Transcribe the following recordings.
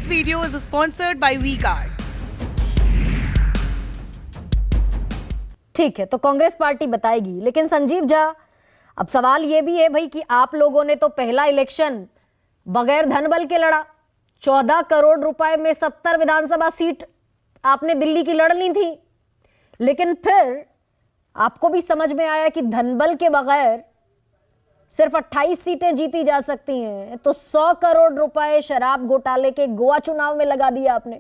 This video is sponsored by V-Guard. ठीक है, तो कांग्रेस पार्टी बताएगी, लेकिन संजीव झा, अब सवाल ये भी है भाई कि आप लोगों ने तो पहला इलेक्शन बगैर धनबल के लड़ा। 14 करोड़ रुपए में 70 विधानसभा सीट आपने दिल्ली की लड़ ली थी, लेकिन फिर आपको भी समझ में आया कि धनबल के बगैर सिर्फ 28 सीटें जीती जा सकती हैं, तो 100 करोड़ रुपए शराब घोटाले के गोवा चुनाव में लगा दिया आपने।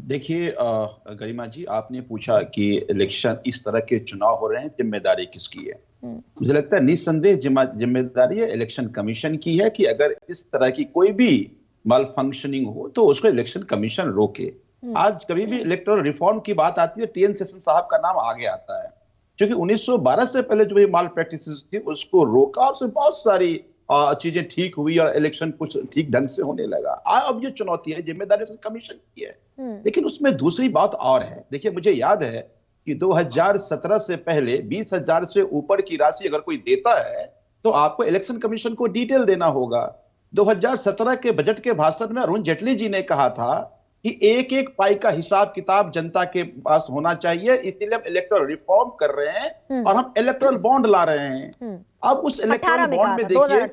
देखिए गरिमा जी, आपने पूछा कि इलेक्शन इस तरह के चुनाव हो रहे हैं, जिम्मेदारी किसकी है? मुझे लगता है निस्संदेह जिम्मेदारी इलेक्शन कमीशन की है कि अगर इस तरह की कोई भी माल फंक्शनिंग हो तो उसको इलेक्शन कमीशन रोके। आज कभी भी इलेक्टोरल रिफॉर्म की बात आती है, टी.एन. शेषन साहब का नाम आगे आता है, क्योंकि 1912 से पहले जो भी माल प्रैक्टिसेस थी उसको रोका और उससे बहुत सारी चीजें ठीक हुई और इलेक्शन कुछ ठीक ढंग से होने लगा। अब ये चुनौती है, जिम्मेदारी कमीशन की है, लेकिन उसमें दूसरी बात और है। देखिए, मुझे याद है कि 2017 से पहले 20,000 से ऊपर की राशि अगर कोई देता है तो आपको इलेक्शन कमीशन को डिटेल देना होगा। 2017 के बजट के भाषण में अरुण जेटली जी ने कहा था कि एक एक पाई का हिसाब किताब जनता के पास होना चाहिए, इसलिए हम इलेक्टोरल रिफॉर्म कर रहे हैं और हम इलेक्टोरल बॉन्ड ला रहे हैं। अब उस इलेक्टोरल बॉन्ड में देखिए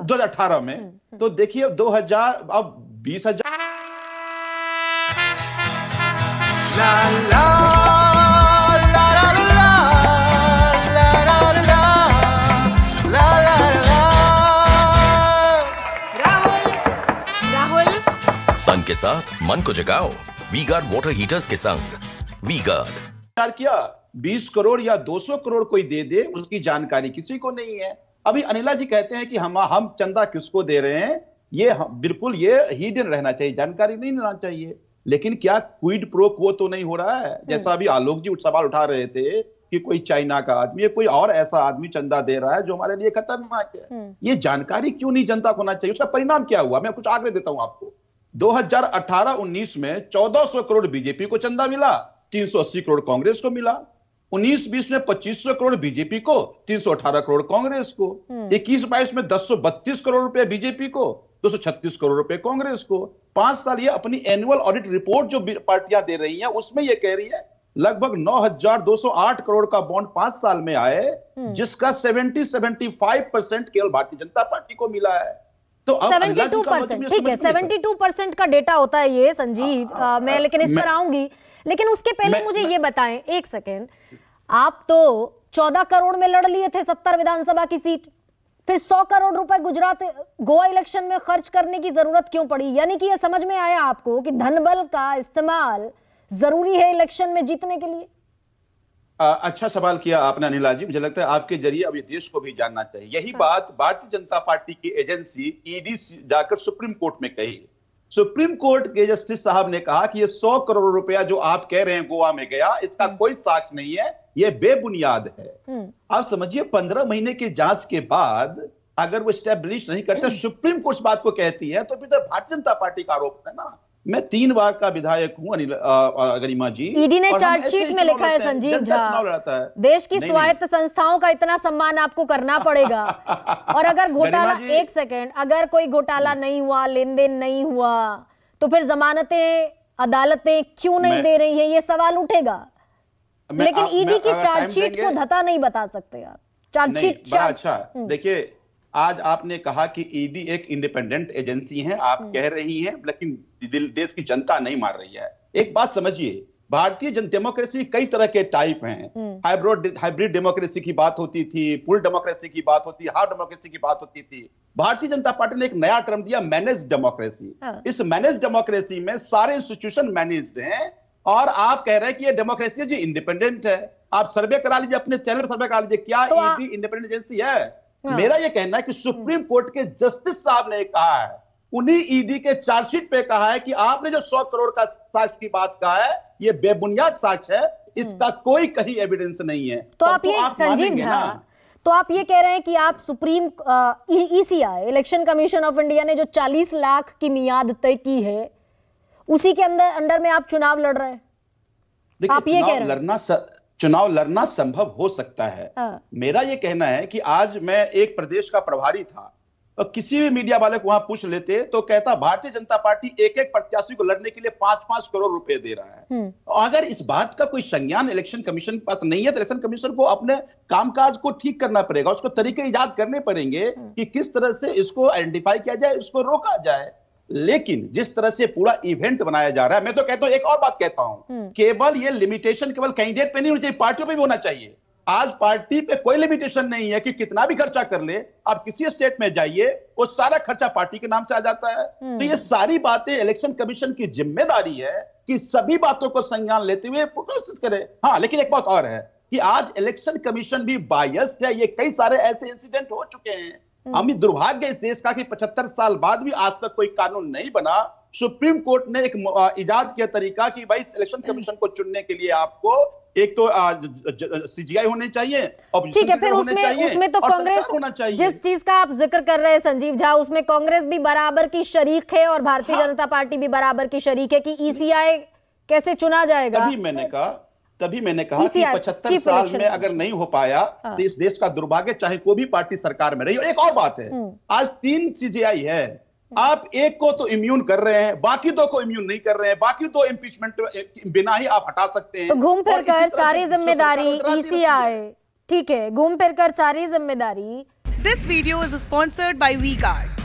2018 में तो देखिए अब 2000 अब 20,000 तन के साथ मन को जगाओ वी-गार्ड वाटर हीटर्स के संग। वी-गार्ड किया 20 करोड़ या 200 करोड़ कोई दे दे, उसकी जानकारी किसी को नहीं है। अभी अनिला जी कहते हैं कि हम चंदा किसको दे रहे हैं, ये बिल्कुल ये हिडन रहना चाहिए, जानकारी नहीं लेना चाहिए। लेकिन क्या क्विड प्रो क्वो तो नहीं हो रहा है? जैसा अभी आलोक जी सवाल उठा रहे थे कि कोई चाइना का आदमी या कोई और ऐसा आदमी चंदा दे रहा है जो हमारे लिए खतरनाक है। ये जानकारी क्यों नहीं जनता को होना चाहिए? उसका परिणाम क्या हुआ? मैं कुछ आंकड़े देता हूं आपको। 2018-19 में 1400 करोड़ बीजेपी को चंदा मिला, 380 करोड़ कांग्रेस को मिला। 19-20 में 2500 करोड़ बीजेपी को, 318 करोड़ कांग्रेस को। 21-22 में 1032 करोड़ रुपए बीजेपी को, 236 करोड़ रुपए कांग्रेस को। 5 साल ये अपनी एनुअल ऑडिट रिपोर्ट जो पार्टियां दे रही हैं उसमें ये कह रही है लगभग 9,208 करोड़ का बॉन्ड 5 साल में आए, जिसका 70-75% केवल भारतीय जनता पार्टी को मिला है। तो 72%, ठीक है, 72% का डेटा होता है ये संजीव। मैं लेकिन इस पर आऊंगी, लेकिन उसके पहले मुझे ये बताएं एक सेकेंड, आप तो 14 करोड़ में लड़ लिए थे 70 विधानसभा की सीट, फिर 100 करोड़ रुपए गुजरात गोवा इलेक्शन में खर्च करने की जरूरत क्यों पड़ी? यानी कि यह समझ में आया आपको कि धनबल का इस्तेमाल जरूरी है इलेक्शन में जीतने के लिए? अच्छा सवाल किया आपने अनिला जी। मुझे लगता है आपके जरिए अब ये देश को भी जानना चाहिए। यही बात भारतीय जनता पार्टी की एजेंसी ईडी जाकर सुप्रीम कोर्ट में कही। सुप्रीम कोर्ट के जस्टिस साहब ने कहा कि ये 100 करोड़ रुपया जो आप कह रहे हैं गोवा में गया, इसका कोई साक्ष्य नहीं है, ये बेबुनियाद है। आप समझिए 15 महीने की जांच के बाद अगर वो स्टैब्लिश नहीं करते, सुप्रीम कोर्ट बात को कहती है, तो फिर भारतीय जनता पार्टी का आरोप है ना। मैं 3 बार का विधायक हूं गरिमा जी। ईडी ने चार्जशीट में लिखा है संजीव झा, देश की स्वायत्त संस्थाओं का इतना सम्मान आपको करना पड़ेगा। और अगर घोटाला, एक सेकेंड, अगर कोई घोटाला नहीं हुआ, लेन देन नहीं हुआ, तो फिर जमानतें अदालतें क्यों नहीं दे रही है, ये सवाल उठेगा। लेकिन ईडी की चार्जशीट को धता नहीं बता सकते आप। चार्जशीट अच्छा, देखिए आज आपने कहा कि ईडी एक इंडिपेंडेंट एजेंसी है, आप कह रही हैं, लेकिन देश की जनता नहीं मान रही है। एक बात समझिए, भारतीय डेमोक्रेसी कई तरह के टाइप हैं। हाइब्रिड डेमोक्रेसी की बात होती थी, फुल डेमोक्रेसी की बात होती, हार्ड डेमोक्रेसी की बात होती थी। भारतीय जनता पार्टी ने एक नया टर्म दिया, मैनेज डेमोक्रेसी। इस मैनेज डेमोक्रेसी में सारे इंस्टीट्यूशन मैनेज्ड हैं और आप कह रहे हैं कि ये डेमोक्रेसी जी इंडिपेंडेंट है। आप सर्वे करा लीजिए, अपने चैनल पर सर्वे करा लीजिए, क्या ईडी इंडिपेंडेंट एजेंसी है? मेरा यह कहना है कि सुप्रीम कोर्ट के जस्टिस साहब ने कहा है, उन्हीं ईडी के चार्जशीट पे कहा है कि आपने जो 100 करोड़ का साक्ष्य की बात कहा है, ये बेबुनियाद साक्ष्य है, इसका कोई कहीं एविडेंस नहीं है। तो आप ये संजीव झा, तो आप ये कह रहे हैं कि आप supreme ECI election commission of India ने जो 40 लाख की मियाद तय की है, उसी के अंडर में आप चुनाव लड़ रहे हैं? आप ये कह रहे हैं चुनाव लड़ना संभव हो सकता है। मेरा यह कहना है कि आज मैं एक प्रदेश का प्रभारी था और किसी भी मीडिया वाले को वहां पूछ लेते तो कहता भारतीय जनता पार्टी एक एक प्रत्याशी को लड़ने के लिए 5-5 करोड़ रुपए दे रहा है। अगर इस बात का कोई संज्ञान इलेक्शन कमीशन के पास नहीं है तो इलेक्शन कमीशन को अपने कामकाज को ठीक करना पड़ेगा, उसको तरीके इजाद करने पड़ेंगे कि किस तरह से इसको आइडेंटिफाई किया जाए, इसको रोका जाए। लेकिन जिस तरह से पूरा इवेंट बनाया जा रहा है, मैं तो कहता हूं, एक और बात कहता हूं, केवल ये लिमिटेशन केवल कैंडिडेट पे नहीं होनी चाहिए, पार्टियों पे भी होना चाहिए। आज पार्टी पे कोई लिमिटेशन नहीं है कि कितना भी खर्चा कर ले, आप किसी स्टेट में जाइए वो सारा खर्चा पार्टी के नाम से आ जाता है। तो ये सारी बातें इलेक्शन कमीशन की जिम्मेदारी है कि सभी बातों को संज्ञान लेते हुए कोशिश करे। हाँ, लेकिन एक बात और है कि आज इलेक्शन कमीशन भी बायस्ड है। ये कई सारे ऐसे इंसिडेंट हो चुके हैं। हमें दुर्भाग्य इस देश का कि 75 साल बाद भी आज तक कोई कानून नहीं बना। सुप्रीम कोर्ट ने एक इजाद किया तरीका कि भाई इलेक्शन कमीशन को चुनने के लिए आपको एक तो सीजीआई होने चाहिए, ठीक है, फिर उसमें तो कांग्रेस होना चाहिए। जिस चीज का आप जिक्र कर रहे हैं संजीव झा, उसमें कांग्रेस भी बराबर की शरीक है और भारतीय जनता पार्टी भी बराबर की शरीक है कि ईसीआई कैसे चुना जाएगा। तभी मैंने कहा कि 75 साल में अगर नहीं हो पाया तो इस देश का दुर्भाग्य, चाहे कोई भी पार्टी सरकार में रही। और एक और बात है, आज 3 सीजीआई है, आप एक को तो इम्यून कर रहे हैं, बाकी 2 को इम्यून नहीं कर रहे हैं, बाकी 2 इम्पीचमेंट बिना ही आप हटा सकते हैं। तो घूम फिर कर सारी जिम्मेदारी ईसीआई, ठीक है, घूम फिर कर सारी जिम्मेदारी। This video is sponsored by WeGuard.